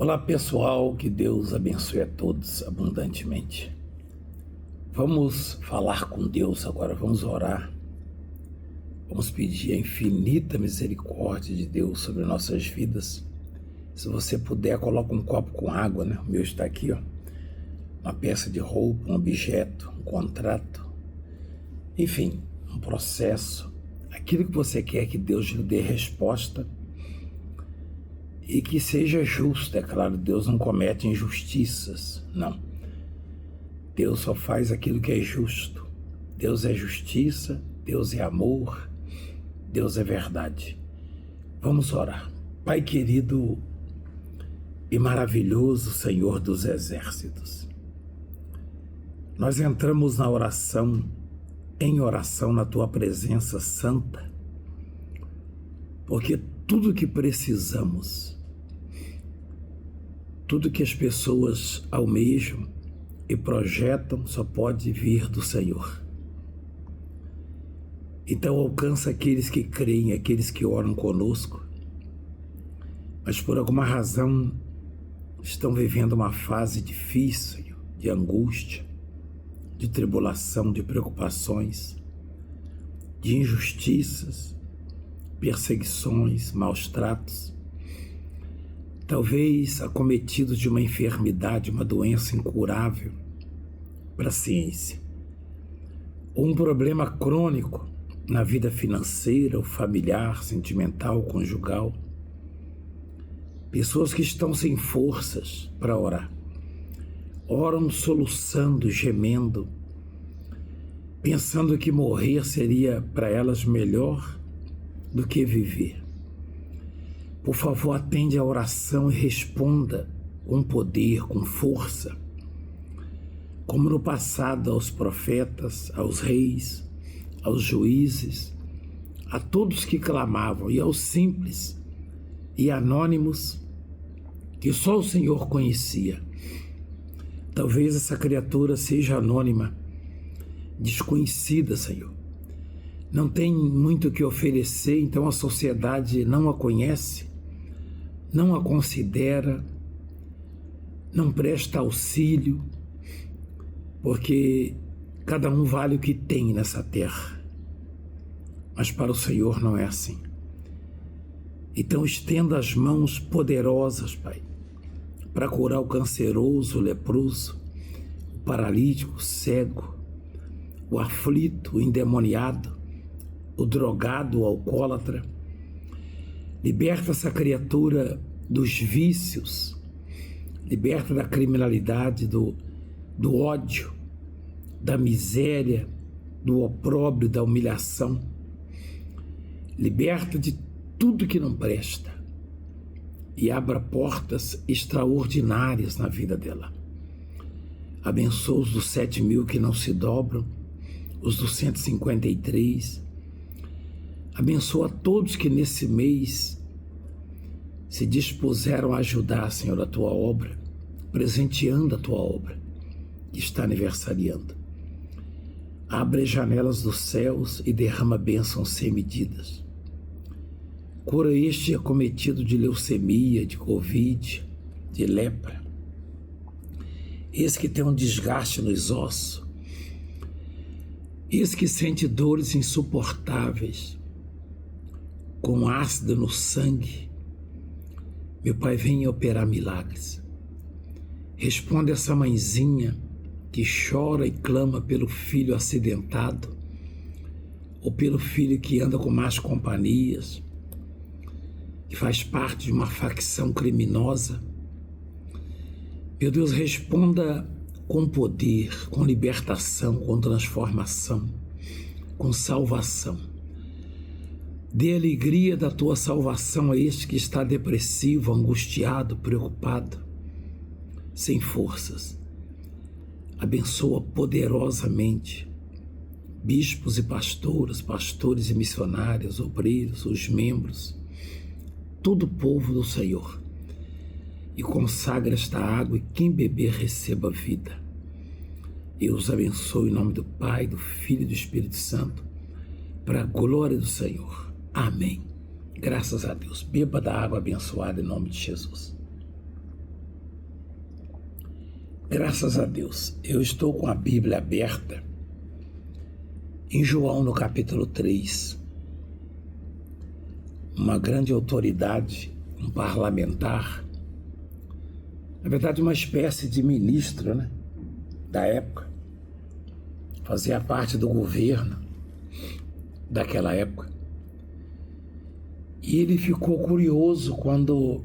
Olá pessoal, que Deus abençoe a todos abundantemente. Vamos falar com Deus agora, vamos orar. Vamos pedir a infinita misericórdia de Deus sobre nossas vidas. Se você puder, coloca um copo com água, né? O meu está aqui, ó. Uma peça de roupa, um objeto, um contrato. Enfim, um processo. Aquilo que você quer que Deus lhe dê resposta e que seja justo. É claro, Deus não comete injustiças, não. Deus só faz aquilo que é justo. Deus é justiça, Deus é amor, Deus é verdade. Vamos orar. Pai querido e maravilhoso Senhor dos exércitos, nós entramos na oração, em oração na Tua presença santa, porque tudo que precisamos, tudo que as pessoas almejam e projetam só pode vir do Senhor. Então alcança aqueles que creem, aqueles que oram conosco, mas por alguma razão estão vivendo uma fase difícil, de angústia, de tribulação, de preocupações, de injustiças, perseguições, maus tratos, talvez acometidos de uma enfermidade, uma doença incurável para a ciência, ou um problema crônico na vida financeira, ou familiar, sentimental, conjugal. Pessoas que estão sem forças para orar, oram soluçando, gemendo, pensando que morrer seria para elas melhor do que viver. Por favor, atende a oração e responda com poder, com força, como no passado aos profetas, aos reis, aos juízes, a todos que clamavam, e aos simples e anônimos que só o Senhor conhecia. Talvez essa criatura seja anônima, desconhecida, Senhor. Não tem muito o que oferecer, então a sociedade não a conhece, não a considera, não presta auxílio, porque cada um vale o que tem nessa terra. Mas para o Senhor não é assim. Então estenda as mãos poderosas, Pai, para curar o canceroso, o leproso, o paralítico, o cego, o aflito, o endemoniado, o drogado, o alcoólatra. Liberta essa criatura dos vícios, liberta da criminalidade, do ódio, da miséria, do opróbrio, da humilhação. Liberta de tudo que não presta e abra portas extraordinárias na vida dela. Abençoa os dos 7.000 que não se dobram, os dos 153. Abençoa todos que nesse mês se dispuseram a ajudar, Senhor, a Tua obra, presenteando a Tua obra, que está aniversariando. Abre as janelas dos céus e derrama bênçãos sem medidas. Cura este acometido de leucemia, de Covid, de lepra. Esse que tem um desgaste nos ossos. Esse que sente dores insuportáveis, com ácido no sangue. Meu Pai, venha operar milagres. Responde essa mãezinha que chora e clama pelo filho acidentado, ou pelo filho que anda com más companhias, que faz parte de uma facção criminosa. Meu Deus, responda com poder, com libertação, com transformação, com salvação. Dê alegria da Tua salvação a este que está depressivo, angustiado, preocupado, sem forças. Abençoa poderosamente bispos e pastoras, pastores e missionários, obreiros, os membros, todo o povo do Senhor. E consagra esta água e quem beber receba vida. Eu os abençoo em nome do Pai, do Filho e do Espírito Santo, para a glória do Senhor. Amém. Graças a Deus. Beba da água abençoada em nome de Jesus. Graças a Deus, eu estou com a Bíblia aberta em João, no capítulo 3. Uma grande autoridade, um parlamentar, na verdade uma espécie de ministro, da época, fazia parte do governo daquela época. E ele ficou curioso quando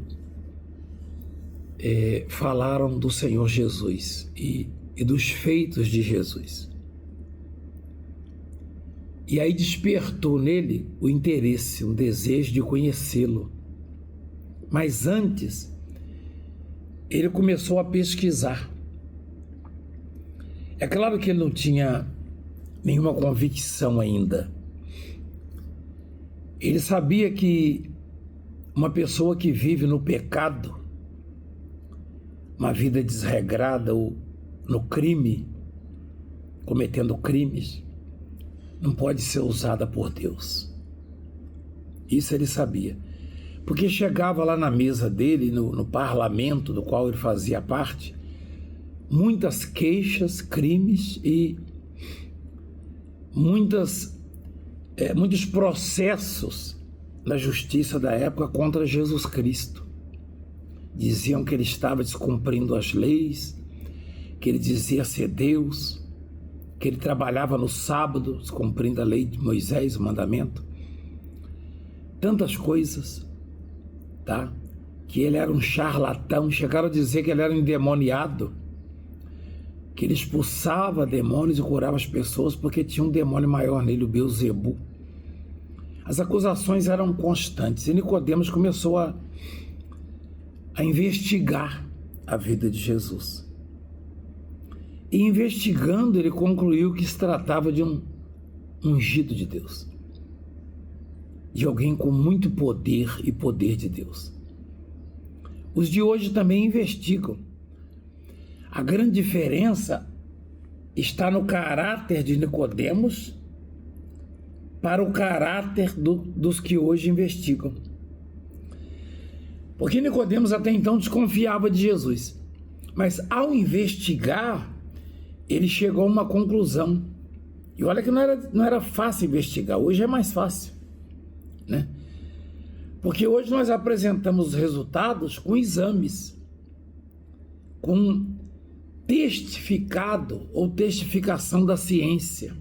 falaram do Senhor Jesus e dos feitos de Jesus. E aí despertou nele o interesse, um desejo de conhecê-lo. Mas antes, ele começou a pesquisar. É claro que ele não tinha nenhuma convicção ainda. Ele sabia que uma pessoa que vive no pecado, uma vida desregrada ou no crime, cometendo crimes, não pode ser usada por Deus. Isso ele sabia. Porque chegava lá na mesa dele, no parlamento do qual ele fazia parte, muitas queixas, crimes e muitos processos na justiça da época contra Jesus Cristo. Diziam que ele estava descumprindo as leis, que ele dizia ser Deus, que ele trabalhava no sábado, descumprindo a lei de Moisés, o mandamento. Tantas coisas, tá? Que ele era um charlatão. Chegaram a dizer que ele era um endemoniado, que ele expulsava demônios e curava as pessoas porque tinha um demônio maior nele, o Beelzebu. As acusações eram constantes e Nicodemos começou a investigar a vida de Jesus. E investigando, ele concluiu que se tratava de um ungido de Deus, de alguém com muito poder e poder de Deus. Os de hoje também investigam. A grande diferença está no caráter de Nicodemos para o caráter dos que hoje investigam. Porque Nicodemos até então desconfiava de Jesus, mas ao investigar, ele chegou a uma conclusão. E olha que não era fácil investigar, hoje é mais fácil, Porque hoje nós apresentamos os resultados com exames, com testificado ou testificação da ciência,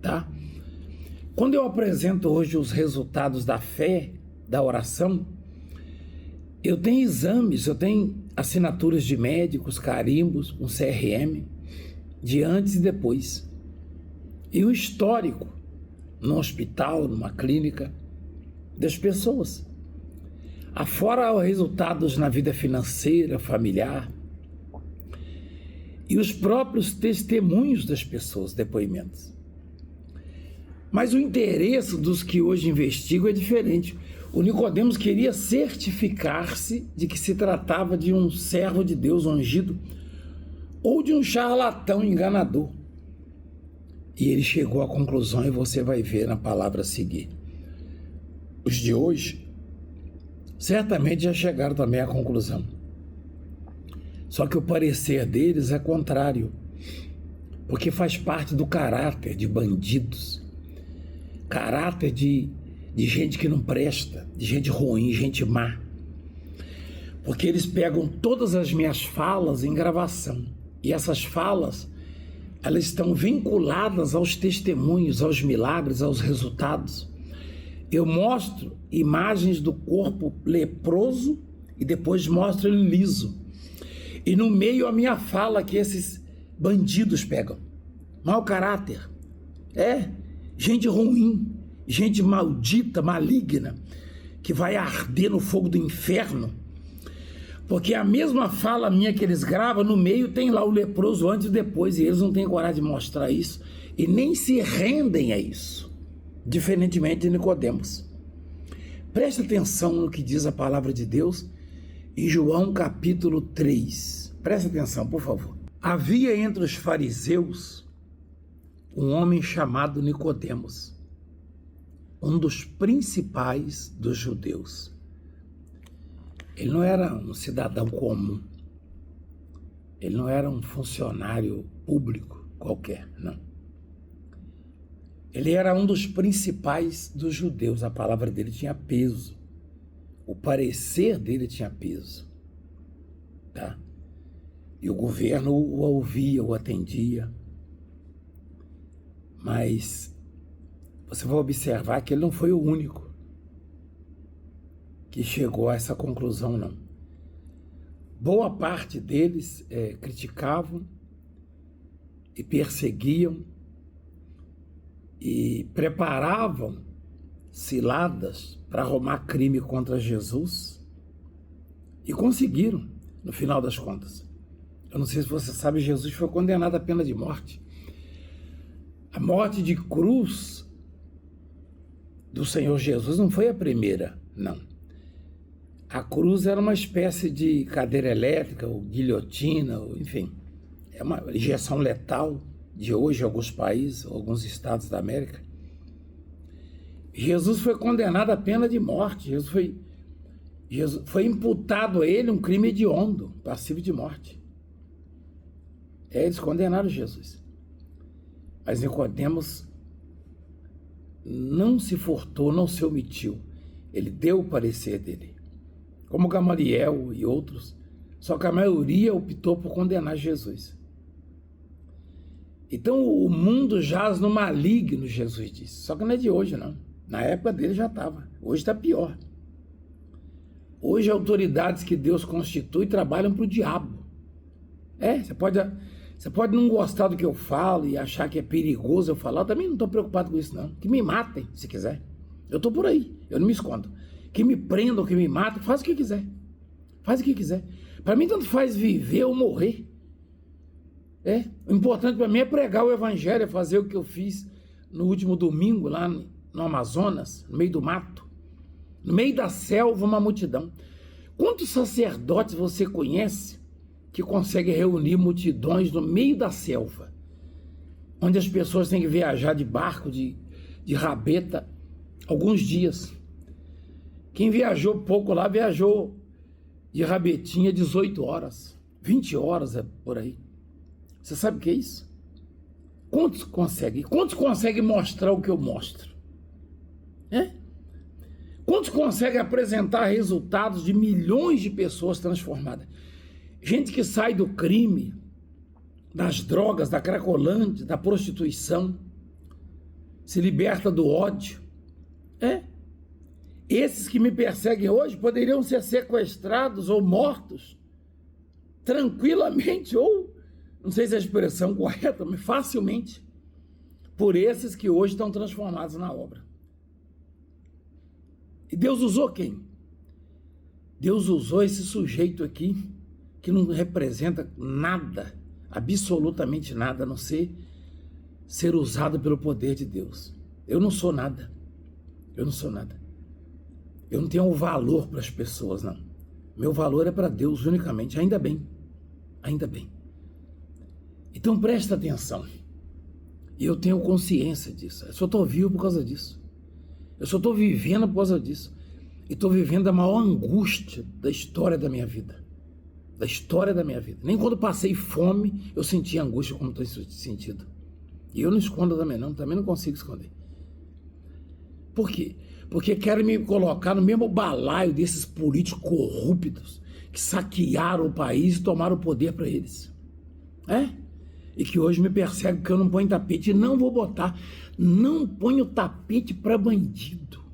tá? Quando eu apresento hoje os resultados da fé, da oração, eu tenho exames, eu tenho assinaturas de médicos, carimbos, um CRM, de antes e depois. E um histórico, num hospital, numa clínica, das pessoas. Afora os resultados na vida financeira, familiar, e os próprios testemunhos das pessoas, depoimentos. Mas o interesse dos que hoje investigam é diferente. O Nicodemos queria certificar-se de que se tratava de um servo de Deus ungido ou de um charlatão enganador. E ele chegou à conclusão, e você vai ver na palavra a seguir. Os de hoje certamente já chegaram também à conclusão. Só que o parecer deles é contrário, porque faz parte do caráter de bandidos, caráter de gente que não presta, de gente ruim, gente má. Porque eles pegam todas as minhas falas em gravação, e essas falas, elas estão vinculadas aos testemunhos, aos milagres, aos resultados. Eu mostro imagens do corpo leproso e depois mostro ele liso. E no meio a minha fala que esses bandidos pegam. Mau caráter. Gente ruim, gente maldita, maligna, que vai arder no fogo do inferno. Porque a mesma fala minha que eles gravam, no meio tem lá o leproso antes e depois, e eles não têm coragem de mostrar isso, e nem se rendem a isso, diferentemente de Nicodemos. Preste atenção no que diz a palavra de Deus em João capítulo 3. Preste atenção, por favor. Havia entre os fariseus um homem chamado Nicodemos, um dos principais dos judeus. Ele não era um cidadão comum. Ele não era um funcionário público qualquer, não. Ele era um dos principais dos judeus, a palavra dele tinha peso, o parecer dele tinha peso, tá? E o governo o ouvia, o atendia, mas você vai observar que ele não foi o único que chegou a essa conclusão, não. Boa parte deles criticavam e perseguiam e preparavam ciladas para arrumar crime contra Jesus e conseguiram, no final das contas. Eu não sei se você sabe, Jesus foi condenado à pena de morte. A morte de cruz do Senhor Jesus não foi a primeira, não. A cruz era uma espécie de cadeira elétrica, ou guilhotina, ou, enfim, é uma injeção letal de hoje em alguns países, alguns estados da América. Jesus foi condenado à pena de morte. Jesus foi imputado a ele um crime hediondo, passivo de morte. Eles condenaram Jesus. Mas Nicodemos não se furtou, não se omitiu. Ele deu o parecer dele, como Gamaliel e outros, só que a maioria optou por condenar Jesus. Então o mundo jaz no maligno, Jesus disse. Só que não é de hoje, não. Na época dele já estava. Hoje está pior. Hoje autoridades que Deus constitui trabalham para o diabo. Você pode não gostar do que eu falo e achar que é perigoso eu falar. Eu também não estou preocupado com isso, não. Que me matem, se quiser. Eu estou por aí, eu não me escondo. Que me prendam, que me matem, faz o que quiser. Faz o que quiser. Para mim, tanto faz viver ou morrer. O importante para mim é pregar o evangelho, é fazer o que eu fiz no último domingo, lá no Amazonas, no meio do mato, no meio da selva, uma multidão. Quantos sacerdotes você conhece que conseguem reunir multidões no meio da selva, onde as pessoas têm que viajar de barco, de rabeta, alguns dias? Quem viajou pouco lá, viajou de rabetinha 18 horas, 20 horas por aí. Você sabe o que é isso? Quantos conseguem? Quantos conseguem mostrar o que eu mostro? Quantos conseguem apresentar resultados de milhões de pessoas transformadas? Gente que sai do crime, das drogas, da cracolândia, da prostituição, se liberta do ódio. Esses que me perseguem hoje poderiam ser sequestrados ou mortos tranquilamente, ou, não sei se é a expressão correta, mas facilmente, por esses que hoje estão transformados na obra. E Deus usou quem? Deus usou esse sujeito aqui, que não representa nada, absolutamente nada, a não ser usado pelo poder de Deus. Eu não sou nada. Eu não sou nada. Eu não tenho um valor para as pessoas, não. Meu valor é para Deus unicamente, ainda bem. Ainda bem. Então presta atenção. E eu tenho consciência disso. Eu só estou vivo por causa disso. Eu só estou vivendo por causa disso. E estou vivendo a maior angústia da história da minha vida. Da história da minha vida. Nem quando passei fome, eu senti angústia como estou sentindo. E eu não escondo também não consigo esconder. Por quê? Porque querem me colocar no mesmo balaio desses políticos corruptos que saquearam o país e tomaram o poder para eles. E que hoje me perseguem porque eu não ponho tapete. E não vou botar. Não ponho tapete para bandido.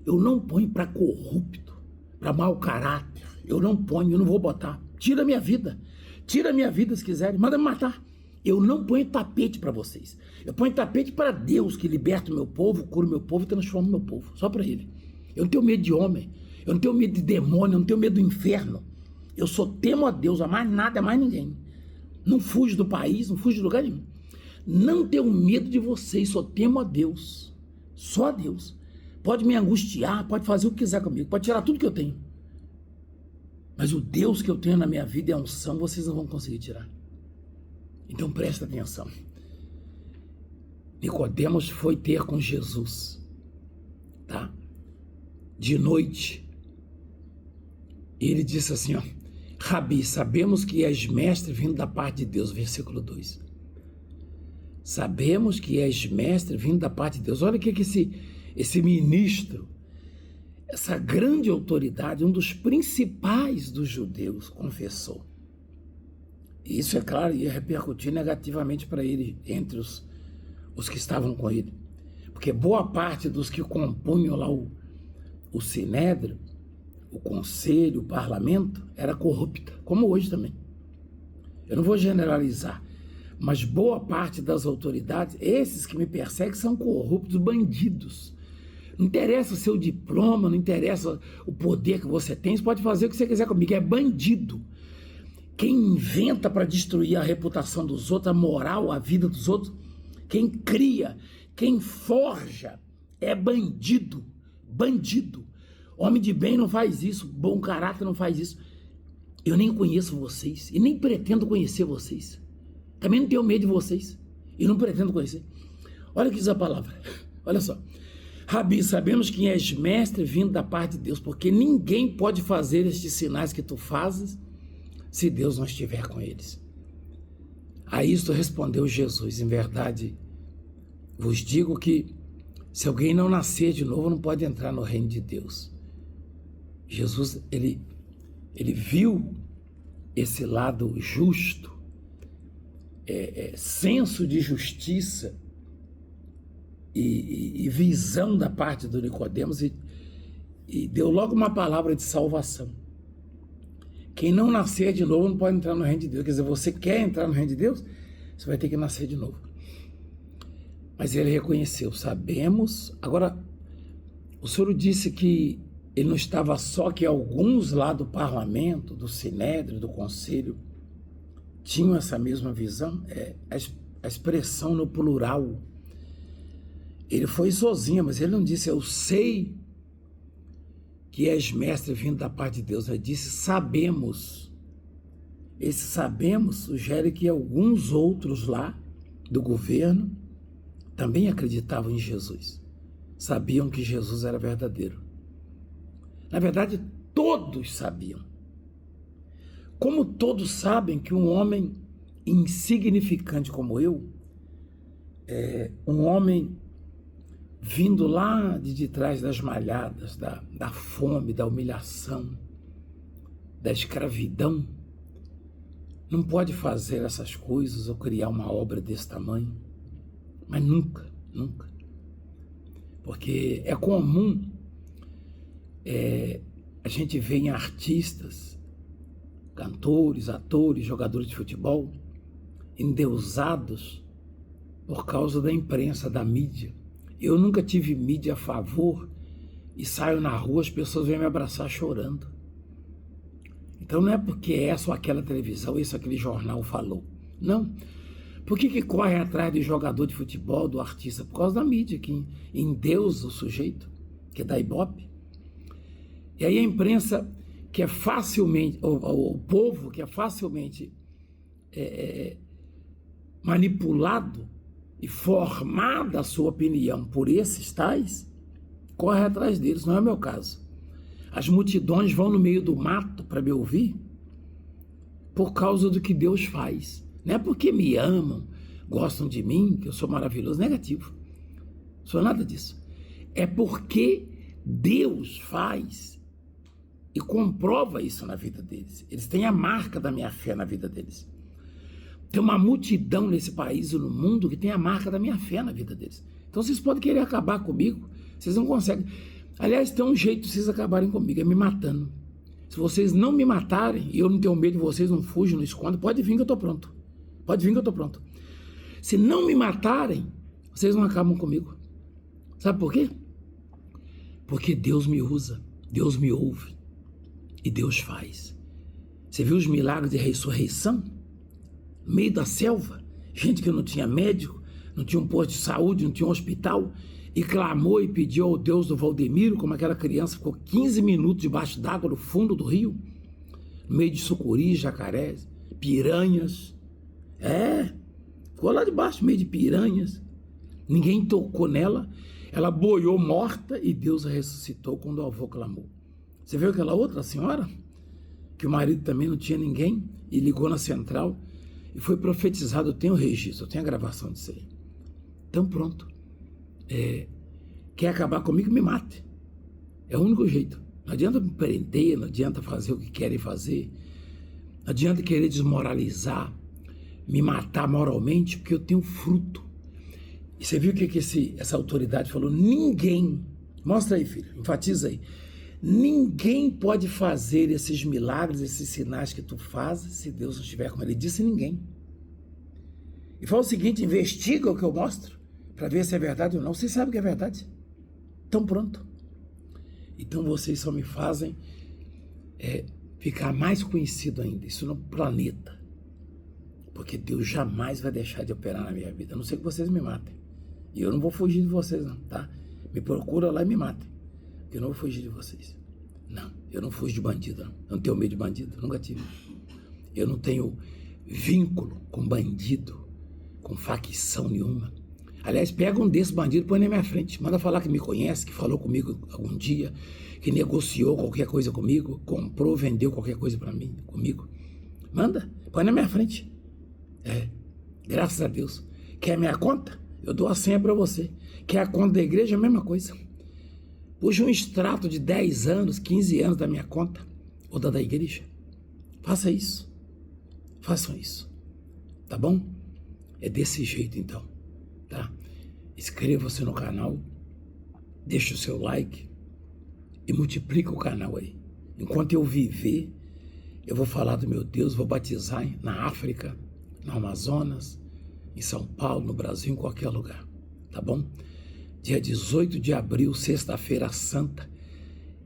Eu não ponho para corrupto, para mau caráter. Eu não ponho, eu não vou botar. Tira minha vida. Tira minha vida se quiserem. Manda me matar. Eu não ponho tapete para vocês. Eu ponho tapete para Deus, que liberta o meu povo, cura o meu povo e transforma o meu povo. Só para Ele. Eu não tenho medo de homem. Eu não tenho medo de demônio. Eu não tenho medo do inferno. Eu só temo a Deus, a mais nada, a mais ninguém. Não fujo do país, não fujo de lugar nenhum. Não tenho medo de vocês, só temo a Deus. Só a Deus. Pode me angustiar, pode fazer o que quiser comigo, pode tirar tudo que eu tenho. Mas o Deus que eu tenho na minha vida é a unção, vocês não vão conseguir tirar. Então presta atenção. Nicodemos foi ter com Jesus, tá? De noite. E ele disse assim, Rabi, sabemos que és mestre vindo da parte de Deus, versículo 2. Sabemos que és mestre vindo da parte de Deus. Olha o que esse ministro, essa grande autoridade, um dos principais dos judeus, confessou. E isso, é claro, ia repercutir negativamente para ele, entre os que estavam com ele. Porque boa parte dos que compunham lá o Sinédrio, o conselho, o parlamento, era corrupta, como hoje também. Eu não vou generalizar, mas boa parte das autoridades, esses que me perseguem, são corruptos, bandidos. Não interessa o seu diploma, não interessa o poder que você tem, você pode fazer o que você quiser comigo, é bandido. Quem inventa para destruir a reputação dos outros, a moral, a vida dos outros, quem cria, quem forja, é bandido, bandido. Homem de bem não faz isso, bom caráter não faz isso. Eu nem conheço vocês e nem pretendo conhecer vocês. Também não tenho medo de vocês e não pretendo conhecer. Olha o que diz a palavra, olha só. Rabi, sabemos que és mestre vindo da parte de Deus, porque ninguém pode fazer estes sinais que tu fazes se Deus não estiver com eles. A isto respondeu Jesus: em verdade, vos digo que se alguém não nascer de novo, não pode entrar no reino de Deus. Jesus, ele viu esse lado justo, senso de justiça e visão da parte do Nicodemos e deu logo uma palavra de salvação. Quem não nascer de novo não pode entrar no reino de Deus. Quer dizer, você quer entrar no reino de Deus? Você vai ter que nascer de novo. Mas ele reconheceu, sabemos. Agora, o senhor disse que ele não estava só, que alguns lá do parlamento, do Sinédrio, do conselho, tinham essa mesma visão. A expressão no plural. Ele foi sozinho, mas ele não disse, eu sei que és mestre vindo da parte de Deus. Ele disse, sabemos. Esse sabemos sugere que alguns outros lá do governo também acreditavam em Jesus. Sabiam que Jesus era verdadeiro. Na verdade, todos sabiam. Como todos sabem que um homem insignificante como eu, um homem vindo lá de trás das malhadas, da fome, da humilhação, da escravidão, não pode fazer essas coisas ou criar uma obra desse tamanho. Mas nunca, nunca. Porque é comum a gente ver em artistas, cantores, atores, jogadores de futebol, endeusados por causa da imprensa, da mídia. Eu nunca tive mídia a favor e saio na rua, as pessoas vêm me abraçar chorando. Então não é porque essa ou aquela televisão, esse ou aquele jornal falou. Não. Por que corre atrás do jogador de futebol, do artista? Por causa da mídia, que endeusa o sujeito, que é da Ibope. E aí a imprensa, que é facilmente, o povo que é facilmente manipulado e formada a sua opinião por esses tais, corre atrás deles, não é o meu caso. As multidões vão no meio do mato para me ouvir por causa do que Deus faz. Não é porque me amam, gostam de mim, que eu sou maravilhoso, negativo. Não sou nada disso. É porque Deus faz e comprova isso na vida deles. Eles têm a marca da minha fé na vida deles. Tem uma multidão nesse país e no mundo que tem a marca da minha fé na vida deles. Então vocês podem querer acabar comigo, vocês não conseguem. Aliás, tem um jeito de vocês acabarem comigo, é me matando. Se vocês não me matarem, e eu não tenho medo de vocês, não fujo, não escondo, pode vir que eu estou pronto. Pode vir que eu estou pronto. Se não me matarem, vocês não acabam comigo. Sabe por quê? Porque Deus me usa, Deus me ouve e Deus faz. Você viu os milagres de ressurreição? No meio da selva, gente que não tinha médico, não tinha um posto de saúde, não tinha um hospital, e clamou e pediu ao Deus do Valdemiro, como aquela criança ficou 15 minutos debaixo d'água no fundo do rio, no meio de sucuris, jacarés, piranhas. Ficou lá debaixo, no meio de piranhas. Ninguém tocou nela, ela boiou morta e Deus a ressuscitou quando o avô clamou. Você viu aquela outra senhora? que o marido também não tinha ninguém, e ligou na central, e foi profetizado. Eu tenho o registro, eu tenho a gravação disso aí. Então pronto. Quer acabar comigo, me mate. É o único jeito. Não adianta me prender, não adianta fazer o que querem fazer, não adianta querer desmoralizar, me matar moralmente, porque eu tenho fruto. E você viu o que essa autoridade falou? Ninguém, mostra aí, filho, enfatiza aí, ninguém pode fazer esses milagres, esses sinais que tu fazes, se Deus não estiver com ele. Ele disse ninguém. E fala o seguinte: investiga o que eu mostro, para ver se é verdade ou não. Vocês sabem que é verdade. Então pronto. Então vocês só me fazem ficar mais conhecido ainda, isso no planeta. Porque Deus jamais vai deixar de operar na minha vida, a não ser que vocês me matem. E eu não vou fugir de vocês não, tá? Me procura lá e me matem, porque eu não vou fugir de vocês. Não, eu não fujo de bandido não. Eu não tenho medo de bandido, nunca tive. Eu não tenho vínculo com bandido, com facção nenhuma. Aliás, pega um desses bandidos e põe na minha frente. Manda falar que me conhece, que falou comigo algum dia, que negociou qualquer coisa comigo, comprou, vendeu qualquer coisa para mim, comigo. Manda, põe na minha frente. Graças a Deus. Quer minha conta? Eu dou a senha para você. Quer a conta da igreja? A mesma coisa. Puxa um extrato de 10 anos, 15 anos da minha conta, ou da igreja. Faça isso. Façam isso. Tá bom? É desse jeito então. Tá? Inscreva-se no canal, deixa o seu like e multiplica o canal aí. Enquanto eu viver, eu vou falar do meu Deus, vou batizar na África, no Amazonas, em São Paulo, no Brasil, em qualquer lugar. Tá bom? Dia 18 de abril, sexta-feira santa,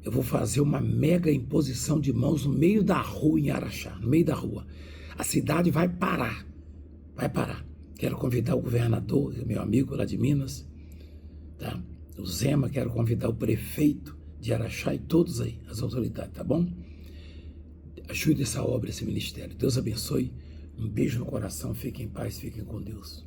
eu vou fazer uma mega imposição de mãos no meio da rua em Araxá, no meio da rua. A cidade vai parar. Vai parar. Quero convidar o governador, meu amigo lá de Minas, tá? O Zema, quero convidar o prefeito de Araxá e todos aí, as autoridades, tá bom? Ajude essa obra, esse ministério. Deus abençoe. Um beijo no coração, fiquem em paz, fiquem com Deus.